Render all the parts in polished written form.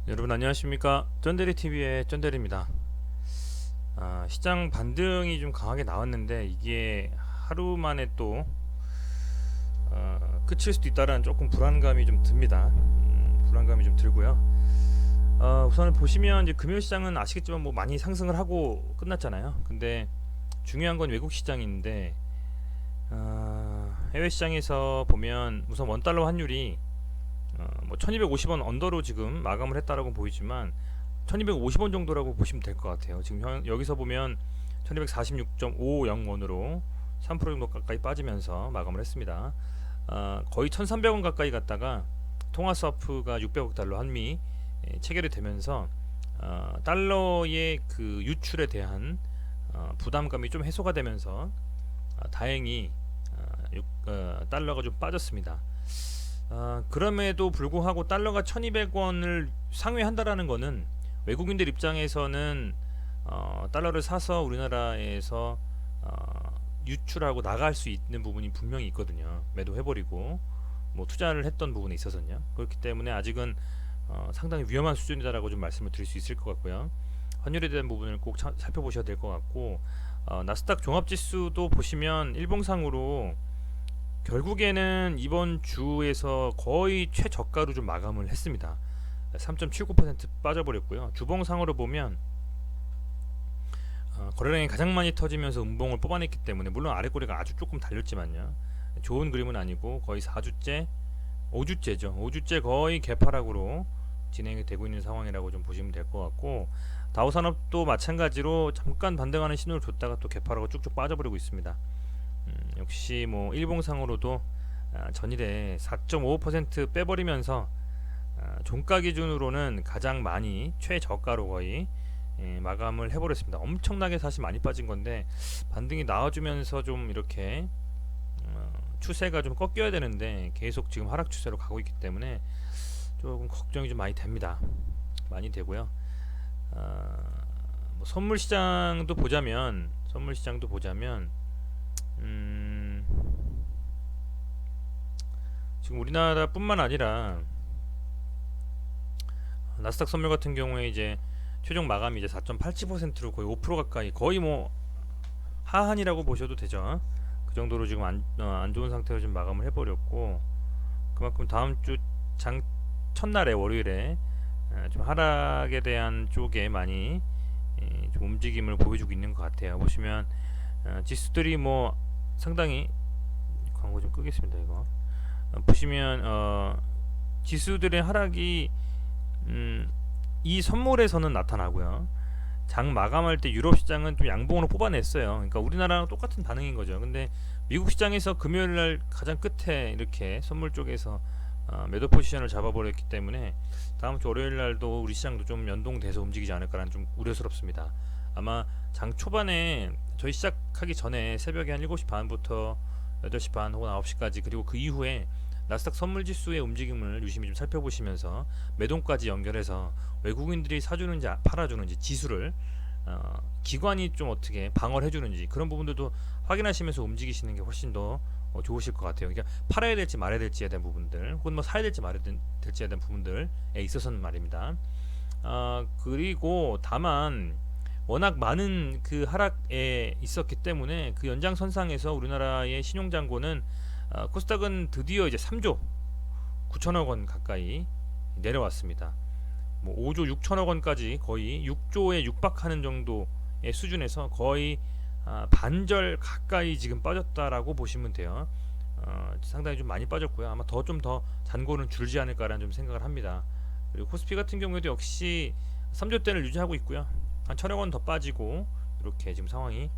여러분 안녕하십니까. 쩐데리TV의 쩐데리입니다. 시장 반등이 좀 강하게 나왔는데 이게 하루 만에 또 끝일 수도 있다라는 조금 불안감이 좀 듭니다. 불안감이 좀 들고요. 우선 보시면 이제 금요 시장은 아시겠지만 뭐 많이 상승을 하고 끝났잖아요. 근데 중요한 건 외국 시장인데 해외 시장에서 보면 우선 원달러 환율이 뭐 1250원 언더로 지금 마감을 했다라고 보이지만 1250원 정도라고 보시면 될 것 같아요. 지금 여기서 보면 1246.50원으로 3% 정도 가까이 빠지면서 마감을 했습니다. 거의 1300원 가까이 갔다가 통화 스와프가 600억 달러 한미 체결이 되면서 달러의 그 유출에 대한 부담감이 좀 해소가 되면서 다행히 달러가 좀 빠졌습니다. 그럼에도 불구하고 달러가 1200원을 상회한다라는 거는 외국인들 입장에서는 달러를 사서 우리나라에서 유출하고 나갈 수 있는 부분이 분명히 있거든요. 매도해버리고 뭐 투자를 했던 부분에 있어서는요. 그렇기 때문에 아직은 상당히 위험한 수준이다라고 좀 말씀을 드릴 수 있을 것 같고요. 환율에 대한 부분을 꼭 살펴보셔야 될 것 같고, 나스닥 종합지수도 보시면 일봉상으로 결국에는 이번 주에서 거의 최저가로 좀 마감을 했습니다. 3.79% 빠져버렸고요. 주봉상으로 보면 거래량이 가장 많이 터지면서 음봉을 뽑아냈기 때문에, 물론 아래꼬리가 아주 조금 달렸지만요, 좋은 그림은 아니고 거의 4주째 5주째 거의 개파락으로 진행이 되고 있는 상황이라고 좀 보시면 될 것 같고, 다우산업도 마찬가지로 잠깐 반등하는 신호를 줬다가 또 개파락으로 쭉쭉 빠져버리고 있습니다. 역시 뭐 일봉상으로도 전일에 4.55% 빼버리면서 종가 기준으로는 가장 많이 최저가로 거의 마감을 해버렸습니다. 엄청나게 사실 많이 빠진 건데 반등이 나와주면서 좀 이렇게 추세가 좀 꺾여야 되는데 계속 지금 하락 추세로 가고 있기 때문에 조금 걱정이 좀 많이 됩니다. 많이 되고요. 뭐 선물 시장도 보자면 지금 우리나라뿐만 아니라 나스닥 선물 같은 경우에 이제 최종 마감이 이제 4.87%로 거의 5% 가까이, 거의 뭐 하한이라고 보셔도 되죠. 그 정도로 지금 안 좋은 상태로 좀 마감을 해버렸고, 그만큼 다음 주 장 첫날에 월요일에 좀 하락에 대한 쪽에 많이 좀 움직임을 보여주고 있는 것 같아요. 보시면 지수들이 뭐 상당히, 광고 좀 끄겠습니다. 이거 보시면 지수들의 하락이 이 선물에서는 나타나고요. 장 마감할 때 유럽 시장은 좀 양봉으로 뽑아냈어요. 그러니까 우리나라랑 똑같은 반응인 거죠. 근데 미국 시장에서 금요일날 가장 끝에 이렇게 선물 쪽에서 매도 포지션을 잡아버렸기 때문에 다음 주 월요일날도 우리 시장도 좀 연동돼서 움직이지 않을까라는 좀 우려스럽습니다. 아마 장 초반에 저희 시작하기 전에 새벽에 한 7시 반부터 8시 반 혹은 9시까지, 그리고 그 이후에 나스닥 선물지수의 움직임을 유심히 좀 살펴보시면서 매동까지 연결해서 외국인들이 사주는지 팔아주는지 지수를 기관이 좀 어떻게 방어를 해주는지 그런 부분들도 확인하시면서 움직이시는 게 훨씬 더 좋으실 것 같아요. 그러니까 팔아야 될지 말아야 될지에 대한 부분들, 혹은 뭐 사야 될지 말아야 될지에 대한 부분들에 있어서는 말입니다. 그리고 다만 워낙 많은 그 하락에 있었기 때문에 그 연장선상에서 우리나라의 신용잔고는 코스닥은 드디어 이제 3조 9천억 원 가까이 내려왔습니다. 뭐 5조 6천억 원까지 거의 6조에 육박하는 정도의 수준에서 거의 반절 가까이 지금 빠졌다라고 보시면 돼요. 상당히 좀 많이 빠졌고요. 아마 좀 더 잔고는 줄지 않을까라는 좀 생각을 합니다. 그리고 코스피 같은 경우에도 역시 3조대를 유지하고 있고요. 한 1천억 원 더 빠지고 이렇게 지금 상황이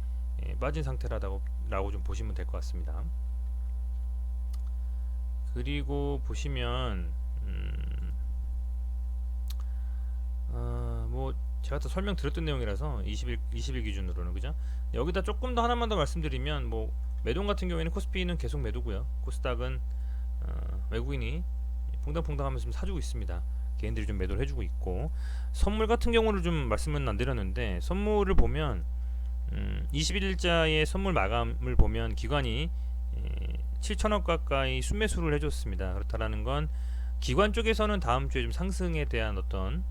빠진 상태라고 좀 보시면 될 것 같습니다. 그리고 보시면 뭐 제가 또 설명드렸던 내용이라서 20일 기준으로는, 그죠? 여기다 조금 더 하나만 더 말씀드리면, 뭐 매동 같은 경우에는 코스피는 계속 매도고요. 코스닥은 외국인이 퐁당퐁당하면서 좀 사주고 있습니다. 개인들이 좀 매도를 해주고 있고, 선물 같은 경우를 좀 말씀은 안 드렸는데, 선물을 보면 21일자의 선물 마감을 보면 기관이 7천억 가까이 순매수를 해줬습니다. 그렇다라는 건 기관 쪽에서는 다음 주에 좀 상승에 대한 어떤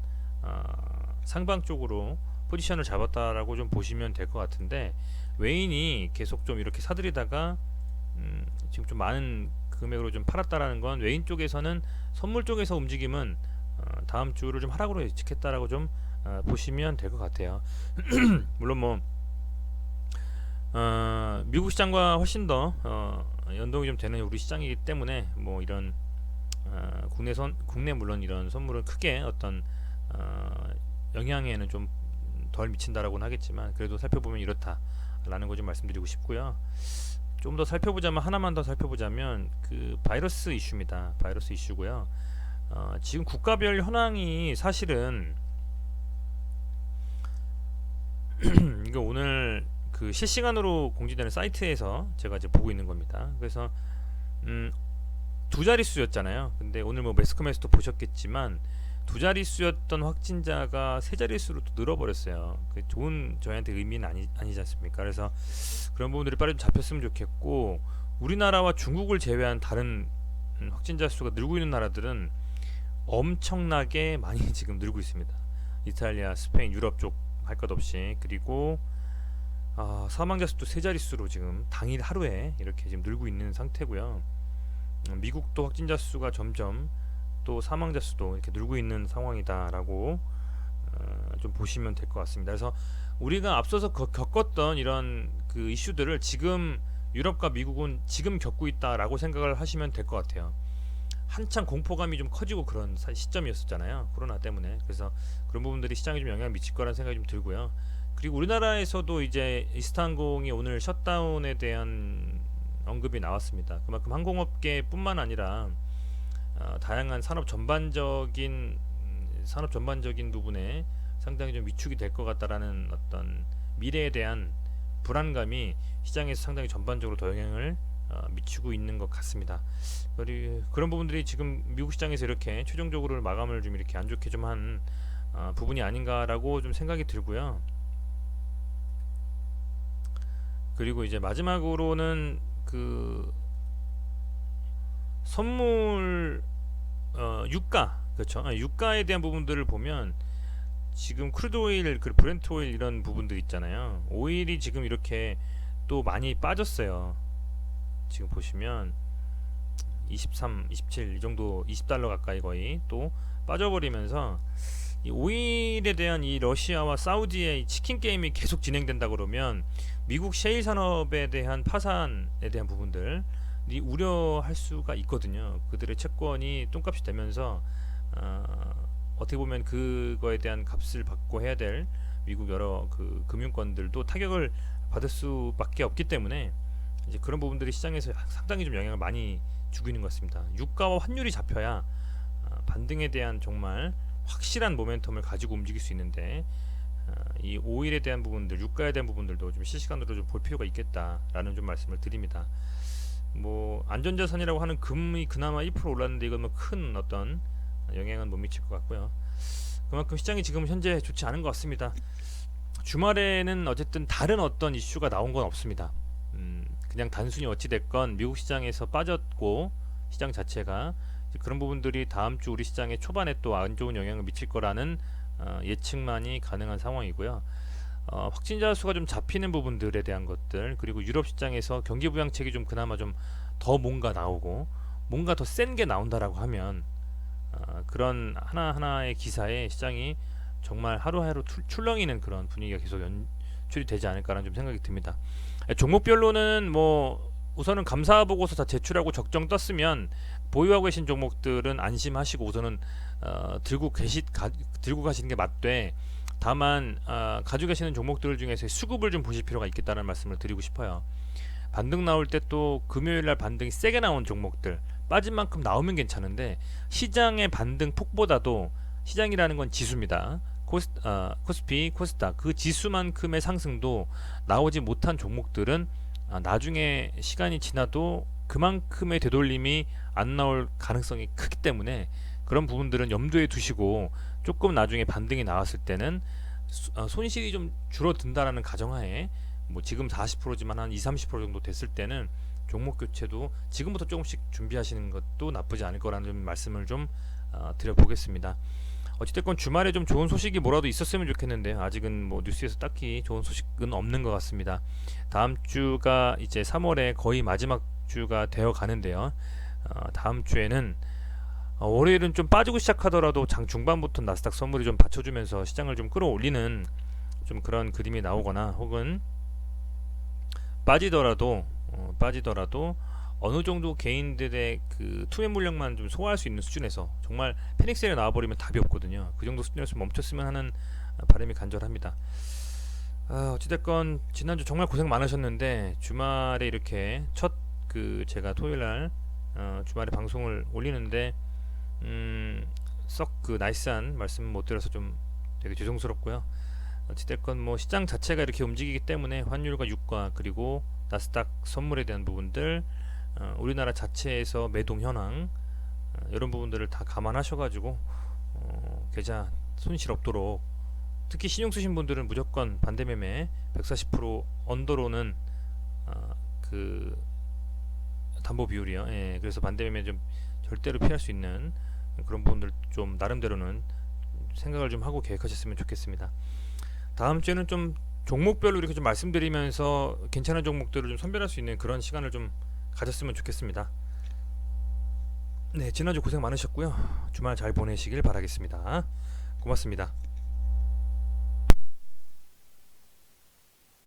상방 쪽으로 포지션을 잡았다라고 좀 보시면 될 것 같은데, 웨인이 계속 좀 이렇게 사들이다가 지금 좀 많은 금액으로 좀 팔았다라는 건 웨인 쪽에서는 선물 쪽에서 움직임은 다음 주를 좀 하락으로 예측했다라고 좀 보시면 될 것 같아요. 물론 뭐 미국 시장과 훨씬 더 연동이 좀 되는 우리 시장이기 때문에 뭐 이런 국내 물론 이런 선물은 크게 어떤 영향에는 좀 덜 미친다라고는 하겠지만, 그래도 살펴보면 이렇다라는 거 좀 말씀드리고 싶고요. 좀 더 살펴보자면, 하나만 더 살펴보자면 그 바이러스 이슈입니다. 바이러스 이슈고요. 지금 국가별 현황이 사실은 이거 오늘 그 실시간으로 공지되는 사이트에서 제가 이제 보고 있는 겁니다. 그래서 두 자릿수였잖아요. 근데 오늘 뭐 매스컴에서도 보셨겠지만 두 자릿수였던 확진자가 세 자릿수로 또 늘어버렸어요. 그 좋은 저희한테 의미는 아니지 않습니까? 그래서 그런 부분들이 빨리 좀 잡혔으면 좋겠고, 우리나라와 중국을 제외한 다른 확진자 수가 늘고 있는 나라들은 엄청나게 많이 지금 늘고 있습니다. 이탈리아, 스페인, 유럽 쪽 할 것 없이. 그리고 사망자 수도 세 자릿수로 지금 당일 하루에 이렇게 지금 늘고 있는 상태고요. 미국도 확진자 수가 점점 또 사망자 수도 이렇게 늘고 있는 상황이다라고 좀 보시면 될 것 같습니다. 그래서 우리가 앞서서 겪었던 이런 그 이슈들을 지금 유럽과 미국은 지금 겪고 있다라고 생각을 하시면 될 것 같아요. 한창 공포감이 좀 커지고 그런 시점이었었잖아요, 코로나 때문에. 그래서 그런 부분들이 시장에 좀 영향을 미칠 거라는 생각이 좀 들고요. 그리고 우리나라에서도 이제 이스타항공이 오늘 셧다운에 대한 언급이 나왔습니다. 그만큼 항공업계뿐만 아니라 다양한 산업 전반적인 부분에 상당히 좀 위축이 될 것 같다라는 어떤 미래에 대한 불안감이 시장에서 상당히 전반적으로 더 영향을 미치고 있는 것 같습니다. 그런 부분들이 지금 미국 시장에서 이렇게 최종적으로 마감을 좀 이렇게 안 좋게 좀 한 부분이 아닌가라고 좀 생각이 들고요. 그리고 이제 마지막으로는 그 선물 유가, 그렇죠? 유가에 대한 부분들을 보면 지금 크루드 오일, 그 브렌트 오일 이런 부분들 있잖아요. 오일이 지금 이렇게 또 많이 빠졌어요. 지금 보시면 23, 27 이 정도, $20 가까이 거의 또 빠져버리면서, 이 오일에 대한 이 러시아와 사우디의 치킨 게임이 계속 진행된다 그러면 미국 셰일 산업에 대한 파산에 대한 부분들이 우려할 수가 있거든요. 그들의 채권이 똥값이 되면서 어떻게 보면 그거에 대한 값을 받고 해야 될 미국 여러 그 금융권들도 타격을 받을 수밖에 없기 때문에 이제 그런 부분들이 시장에서 상당히 좀 영향을 많이 주고 있는 것 같습니다. 유가와 환율이 잡혀야 반등에 대한 정말 확실한 모멘텀을 가지고 움직일 수 있는데, 이 오일에 대한 부분들, 유가에 대한 부분들도 좀 실시간으로 좀 볼 필요가 있겠다라는 좀 말씀을 드립니다. 뭐 안전자산이라고 하는 금이 그나마 1% 올랐는데 이건 뭐 큰 어떤 영향은 못 미칠 것 같고요. 그만큼 시장이 지금 현재 좋지 않은 것 같습니다. 주말에는 어쨌든 다른 어떤 이슈가 나온 건 없습니다. 그냥 단순히 어찌됐건 미국 시장에서 빠졌고, 시장 자체가 그런 부분들이 다음 주 우리 시장의 초반에 또 안 좋은 영향을 미칠 거라는 예측만이 가능한 상황이고요. 확진자 수가 좀 잡히는 부분들에 대한 것들, 그리고 유럽 시장에서 경기 부양책이 좀 그나마 좀 더 뭔가 나오고 뭔가 더 센 게 나온다라고 하면 그런 하나하나의 기사에 시장이 정말 하루하루 출렁이는 그런 분위기가 계속 연출이 되지 않을까라는 좀 생각이 듭니다. 종목별로는 뭐 우선은 감사 보고서 다 제출하고 적정 떴으면 보유하고 계신 종목들은 안심하시고 우선은 들고 가시는 게 맞되, 다만 가지고 계시는 종목들 중에서 수급을 좀 보실 필요가 있겠다는 말씀을 드리고 싶어요. 반등 나올 때 또 금요일날 반등이 세게 나온 종목들, 빠진 만큼 나오면 괜찮은데 시장의 반등 폭보다도, 시장이라는 건 지수입니다. 코스피, 코스닥 그 지수만큼의 상승도 나오지 못한 종목들은 나중에 시간이 지나도 그만큼의 되돌림이 안 나올 가능성이 크기 때문에 그런 부분들은 염두에 두시고, 조금 나중에 반등이 나왔을 때는 손실이 좀 줄어든다라는 가정하에, 뭐 지금 40%지만 한 20-30% 정도 됐을 때는 종목 교체도 지금부터 조금씩 준비하시는 것도 나쁘지 않을 거라는 좀 말씀을 좀 드려보겠습니다. 어찌됐건 주말에 좀 좋은 소식이 뭐라도 있었으면 좋겠는데 아직은 뭐 뉴스에서 딱히 좋은 소식은 없는 것 같습니다. 다음 주가 이제 3월에 거의 마지막 주가 되어 가는데요. 다음 주에는 월요일은 좀 빠지고 시작하더라도 장 중반부터 나스닥 선물이 좀 받쳐주면서 시장을 좀 끌어올리는 좀 그런 그림이 나오거나 혹은 빠지더라도 어느 정도 개인들의 그 투매 물량만 좀 소화할 수 있는 수준에서 정말 패닉셀에 나와버리면 답이 없거든요. 그 정도 수준에서 멈췄으면 하는 바람이 간절합니다. 어찌됐건 지난주 정말 고생 많으셨는데 주말에 이렇게 첫 그 제가 토요일날 주말에 방송을 올리는데 썩 그 나이스한 말씀 못 드려서 좀 되게 죄송스럽고요. 어찌됐건 뭐 시장 자체가 이렇게 움직이기 때문에 환율과 유가 그리고 나스닥 선물에 대한 부분들 우리나라 자체에서 매동 현황 이런 부분들을 다 감안하셔가지고 계좌 손실 없도록 특히 신용 쓰신 분들은 무조건 반대매매 140% 언더로는 그 담보 비율이요. 예, 그래서 반대매매 좀 절대로 피할 수 있는 그런 부분들 좀 나름대로는 생각을 좀 하고 계획하셨으면 좋겠습니다. 다음 주에는 좀 종목별로 이렇게 좀 말씀드리면서 괜찮은 종목들을 좀 선별할 수 있는 그런 시간을 좀 가졌으면 좋겠습니다. 네, 지난주 고생 많으셨고요. 주말 잘 보내시길 바라겠습니다. 고맙습니다.